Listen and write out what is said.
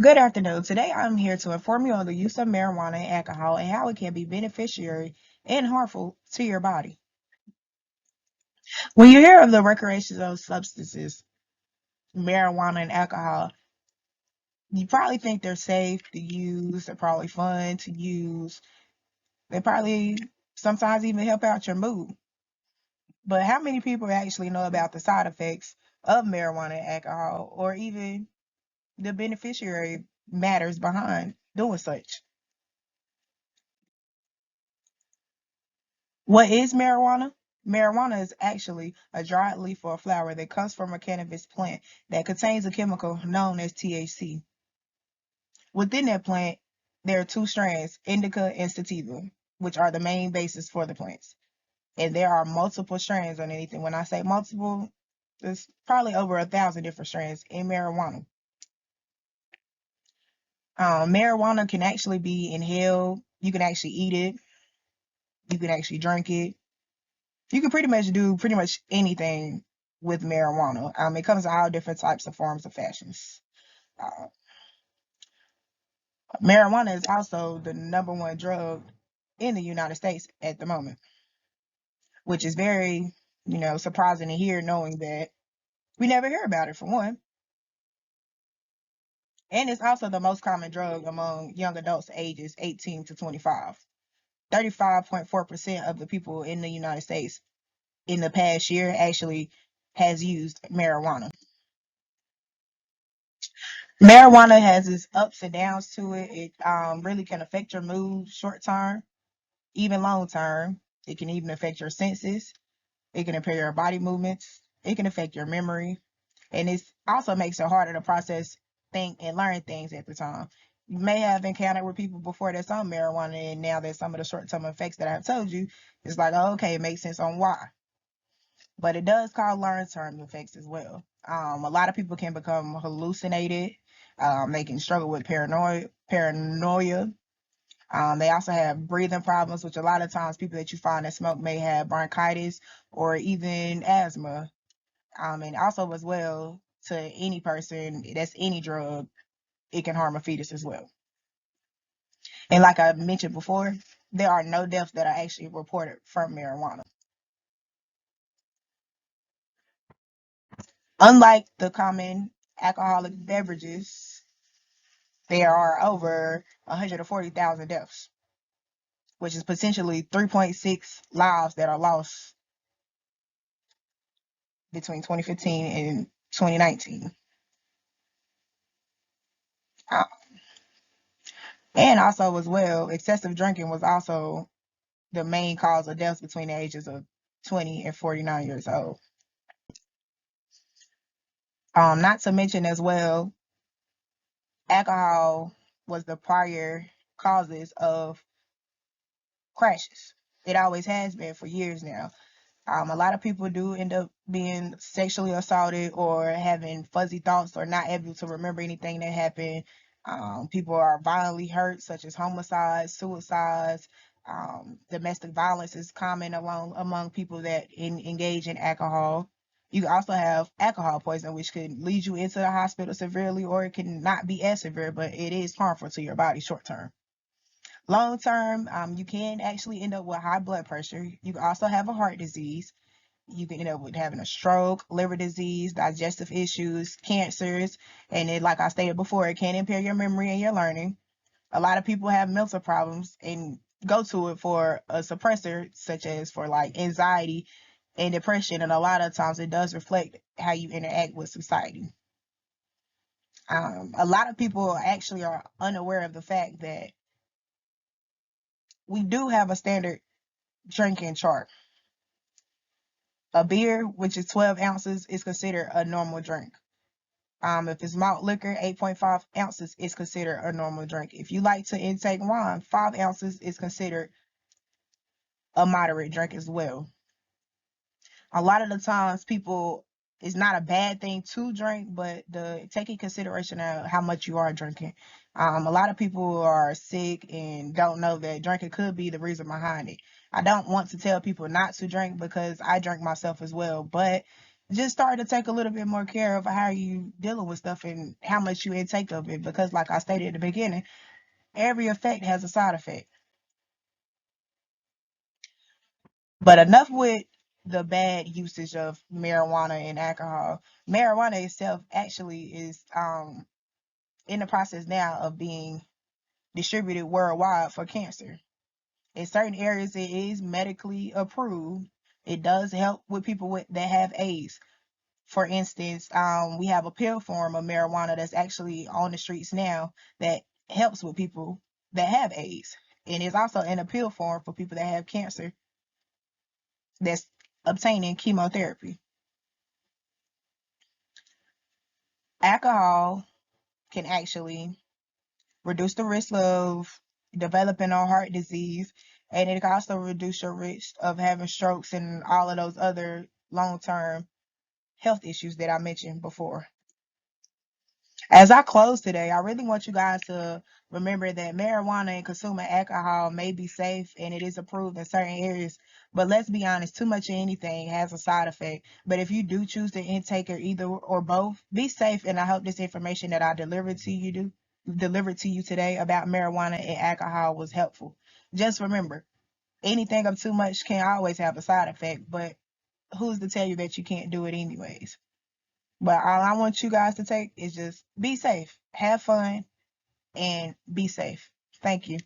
Good afternoon. Today I'm here to inform you on the use of marijuana and alcohol and how it can be beneficiary and harmful to your body. When you hear of the recreational substances, marijuana and alcohol, you probably think they're safe to use, they're probably fun to use, they probably sometimes even help out your mood. But how many people actually know about the side effects of marijuana and alcohol or even the beneficiary matters behind doing such? What is marijuana? Marijuana is actually a dried leaf or flower that comes from a cannabis plant that contains a chemical known as THC. Within that plant, there are two strands, indica and sativa, which are the main basis for the plants. And there are multiple strands underneath it. When I say multiple, there's probably over 1,000 different strands in marijuana. Marijuana can actually be inhaled. You can actually eat it. You can actually drink it. You can pretty much do pretty much anything with marijuana. It comes in all different types of forms of fashions. Uh, Marijuana is also the number one drug in the United States at the moment, which is very, surprising to hear, knowing that we never hear about it for one, and it's also the most common drug among young adults ages 18 to 25. 35.4% of the people in the United States in the past year actually has used marijuana. Marijuana has its ups and downs to it. It really can affect your mood short term, even long term. It can even affect your senses. It can impair your body movements. It can affect your memory. And it also makes it harder to process, think, and learn things at the time. You may have encountered with people before that's on marijuana, and now there's some of the short term effects that I've told you. It's like, oh, okay, it makes sense on why. But it does cause long-term effects as well. A lot of people can become hallucinated. They can struggle with paranoia. They also have breathing problems, which a lot of times people that you find that smoke may have bronchitis or even asthma. And also as well to any person that's any drug, it can harm a fetus as well. And like I mentioned before, there are no deaths that are actually reported from marijuana. Unlike the common alcoholic beverages, there are over 140,000 deaths, which is potentially 3.6 lives that are lost between 2015 and 2019. Uh, and also, as well, excessive drinking was also the main cause of deaths between the ages of 20 and 49 years old. Not to mention, as well, alcohol was the prior causes of crashes. It always has been for years now. A lot of people do end up being sexually assaulted or having fuzzy thoughts or not able to remember anything that happened. People are violently hurt, such as homicides, suicides. Domestic violence is common among people that engage in alcohol. You also have alcohol poisoning, which could lead you into the hospital severely, or it can not be as severe, but it is harmful to your body short term. Long term, you can actually end up with high blood pressure. You can also have a heart disease. You can end up with having a stroke, liver disease, digestive issues, cancers, and it, like I stated before, it can impair your memory and your learning. A lot of people have mental problems and go to it for a suppressor, such as for like anxiety and depression, and a lot of times it does reflect how you interact with society. A lot of people actually are unaware of the fact that we do have a standard drinking chart. A beer, which is 12 ounces, is considered a normal drink. If it's malt liquor, 8.5 ounces is considered a normal drink. If you like to intake wine, 5 ounces is considered a moderate drink as well. A lot of the times, people, it's not a bad thing to drink, but the taking consideration of how much you are drinking. A lot of people are sick and don't know that drinking could be the reason behind it. I don't want to tell people not to drink because I drink myself as well, but just start to take a little bit more care of how you dealing with stuff and how much you intake of it. Because like I stated at the beginning, every effect has a side effect. But enough with the bad usage of marijuana and alcohol. Marijuana itself actually is in the process now of being distributed worldwide for cancer. In certain areas, it is medically approved. It does help with people that have AIDS. For instance, we have a pill form of marijuana that's actually on the streets now that helps with people that have AIDS. And it's also in a pill form for people that have cancer that's obtaining chemotherapy. Alcohol can actually reduce the risk of developing a heart disease, and it can also reduce your risk of having strokes and all of those other long-term health issues that I mentioned before. As I close today, I really want you guys to remember that marijuana and consuming alcohol may be safe and it is approved in certain areas. But let's be honest, too much of anything has a side effect. But if you do choose to intake or either or both, be safe. And I hope this information that I delivered to you today about marijuana and alcohol was helpful. Just remember, anything of too much can always have a side effect, but who's to tell you that you can't do it anyways? But all I want you guys to take is just be safe, have fun, and be safe. Thank you.